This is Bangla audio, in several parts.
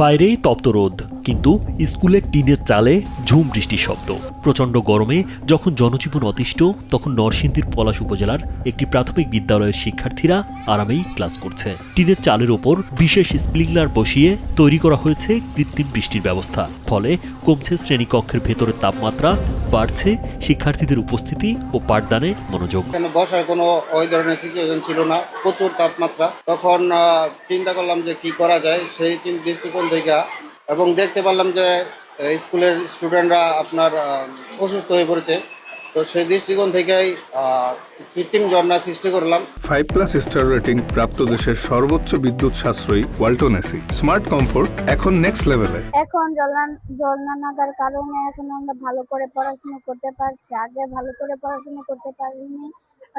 বাইরেই তপ্ত রোদ, কিন্তু স্কুলের টিনের চালে ঝুম বৃষ্টির শব্দ। প্রচণ্ড গরমে যখন জনজীবন অতিষ্ঠ, তখন নরসিংদীর পলাশ উপজেলার একটি প্রাথমিক বিদ্যালয়ের শিক্ষার্থীরা আরামেই ক্লাস করছে। টিনের চালের ওপর বিশেষ স্প্রিংলার বসিয়ে তৈরি করা হয়েছে কৃত্রিম বৃষ্টির ব্যবস্থা। ফলে কমছে শ্রেণীকক্ষের ভেতরের তাপমাত্রা, বাড়ছে শিক্ষার্থীদের উপস্থিতি ও পাঠদানে মনোযোগ। বসার কোনো ওই ধরনের সিচুয়েশন ছিল না, প্রচুর তাপমাত্রা। তখন চিন্তা করলাম যে কি করা যায় সেই দৃষ্টিকোণ থেকে, এবং দেখতে পারলাম যে স্কুলের স্টুডেন্টরা আপনার অসুস্থ হয়ে পড়েছে। তো সেই দৃষ্টিকোণ থেকেই কৃত্রিম ঝর্ণা সৃষ্টি করলাম। 5+ স্টার রেটিং প্রাপ্ত দেশের সর্বোচ্চ বিদ্যুৎ সাশ্রয়ী ওয়ালটন এসি স্মার্ট কমফোর্ট এখন নেক্সট লেভেলে। এখন ঝর্ণা নাগার কারণে এখন আমরা ভালো করে পড়াশোনা করতে পারছি। আগে ভালো করে পড়াশোনা করতে পারিনি,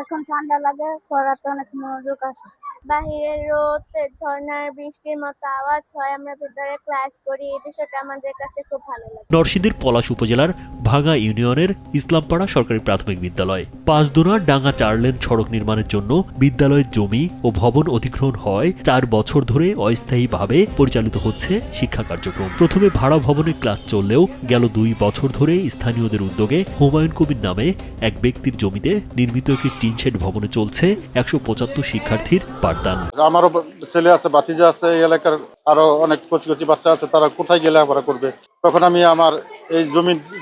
এখন ঠান্ডা লাগে, পড়াতে অনেক মনোযোগ আসে। বাহিরের রোদ, ঝর্ণার বৃষ্টির মতো আওয়াজ হয়, আমরা ভিতরে ক্লাস করি, এই বিষয়টা আমাদের কাছে খুব ভালো লাগে। নরসিংদীর পলাশ উপজেলার ভাঙ্গা ইউনিয়নের ইসলামপাড়া সরকারি প্রাথমিক বিদ্যালয়। 5 দোনা ডাঙ্গা 4 লেন সড়ক নির্মাণের জন্য বিদ্যালয়ের জমি ও ভবন অধিগ্রহণ হয় 4 বছর ধরে অস্থায়ীভাবে পরিচালিত হচ্ছে শিক্ষা কার্যক্রম। প্রথমে ভাড়া ভবনে ক্লাস চললেও গেল 2 বছর ধরে স্থানীয়দের উদ্যোগে হুমায়ুন কবির নামে এক ব্যক্তির জমিতে নির্মিত একটি টিন শেড ভবনে চলছে 175 শিক্ষার্থীর পাঠদান। আমারও ছেলে আছে, ভাতিজা আছে, এই এলাকার আরো অনেক কচি কচি বাচ্চা আছে, তারা কোথায় গেলে লেখাপড়া করবে? তখন আমি আমার এই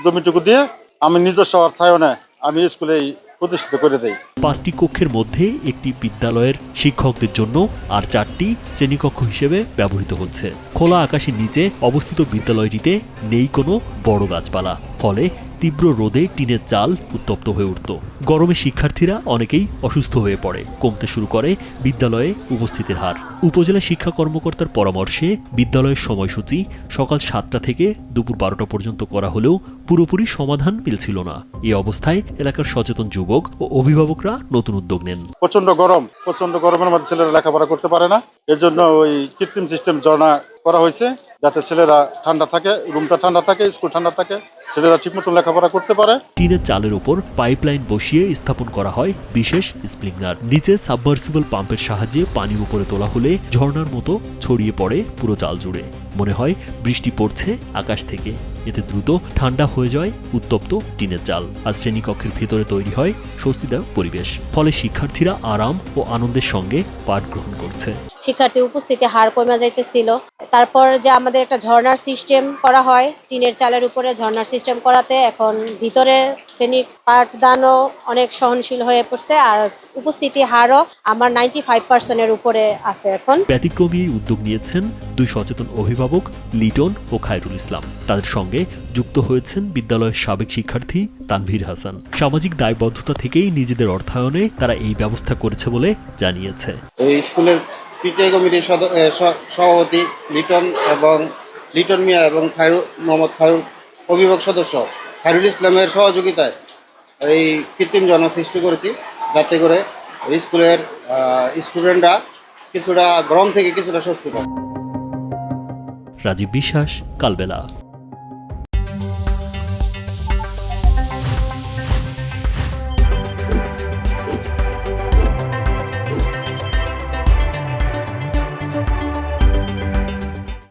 জমিটুকু দিয়ে আমি নিজস্ব অর্থায়নে আমি স্কুলে প্রতিষ্ঠিত করে দেই। 5টি কক্ষের মধ্যে একটি বিদ্যালয়ের শিক্ষকদের জন্য আর 4টি শ্রেণীকক্ষ হিসেবে ব্যবহৃত হচ্ছে। খোলা আকাশের নিচে অবস্থিত বিদ্যালয়টিতে নেই কোনো বড় গাছপালা, ফলে তীব্র রোদে টিনের চাল উত্তপ্ত হয়ে উঠত। গরমে শিক্ষার্থীরা অনেকেই অসুস্থ হয়ে পড়ে, কমতে শুরু করে বিদ্যালয়ে উপস্থিতির হার। উপজেলা শিক্ষা কর্মকর্তার পরামর্শে বিদ্যালয়ের সময়সূচি সকাল 7টা থেকে দুপুর 12টা পর্যন্ত করা হলেও পুরোপুরি সমাধান মিলছিল না। এই অবস্থায় এলাকার সচেতন যুবক ও অভিভাবকরা নতুন উদ্যোগ নেন। প্রচন্ড গরমের মধ্যে ছেলেরা লেখাপড়া করতে পারে না, এর জন্য ওই কৃত্রিম সিস্টেম ঝর্ণা করা হয়েছে, যাতে ছেলেরা ঠান্ডা থাকে, রুমটা ঠান্ডা থাকে, স্কুল ঠান্ডা থাকে, ছেলেরা ঠিকমতো লেখাপড়া করতে পারে। টিনের চালের উপর পাইপলাইন বসিয়ে স্থাপন করা হয় বিশেষ স্প্রিংলার। নিচে সাবমার্সিবল পাম্পের সাহায্যে পানি উপরে তোলা হলে ঝর্ণার মতো ছড়িয়ে পড়ে পুরো চাল জুড়ে। মনে হয় বৃষ্টি পড়ছে আকাশ থেকে। এতে দ্রুত ঠান্ডা হয়ে যায় উত্তপ্ত টিনের চাল, আর শ্রেণীকক্ষের ভেতরে তৈরি হয় স্বস্তিদায়ক পরিবেশ। ফলে শিক্ষার্থীরা আরাম ও আনন্দের সঙ্গে পাঠ গ্রহণ করছে। শিক্ষার্থী উপস্থিতি হার কমে যাইতেছিল। তারপর যে আমাদের একটা ঝর্ণার সিস্টেম করা হয়, টিনের চালের উপরে ঝর্ণার সিস্টেম করাতে এখন ভিতরে শ্রেণী পাঠদানও অনেক সহনশীল হয়ে পড়ছে, আর উপস্থিতি হারও আমার 95%-এর উপরে আছে এখন। ব্যতিক্রমী উদ্যোগ নিয়েছেন 2 সচেতন অভিভাবক লিটন ও খায়রুল ইসলাম। তাদের সঙ্গে যুক্ত হয়েছেন বিদ্যালয়ের সাবেক শিক্ষার্থী তানভীর হাসান। সামাজিক দায়বদ্ধতা থেকেই নিজেদের অর্থায়নে তারা এই ব্যবস্থা করেছে বলে জানিয়েছে। এই স্কুলের পিটিআই কমিটির সভাপতি লিটন মিয়া এবং মোহাম্মদ খায়রুল অভিভাবক সদস্য খায়রুল ইসলামের সহযোগিতায় এই কৃত্রিম ঝর্ণা সৃষ্টি করেছি, যাতে করে স্কুলের স্টুডেন্টরা কিছুটা গরম থেকে কিছুটা স্বস্তি পায়। রাজীব বিশ্বাস, কালবেলা।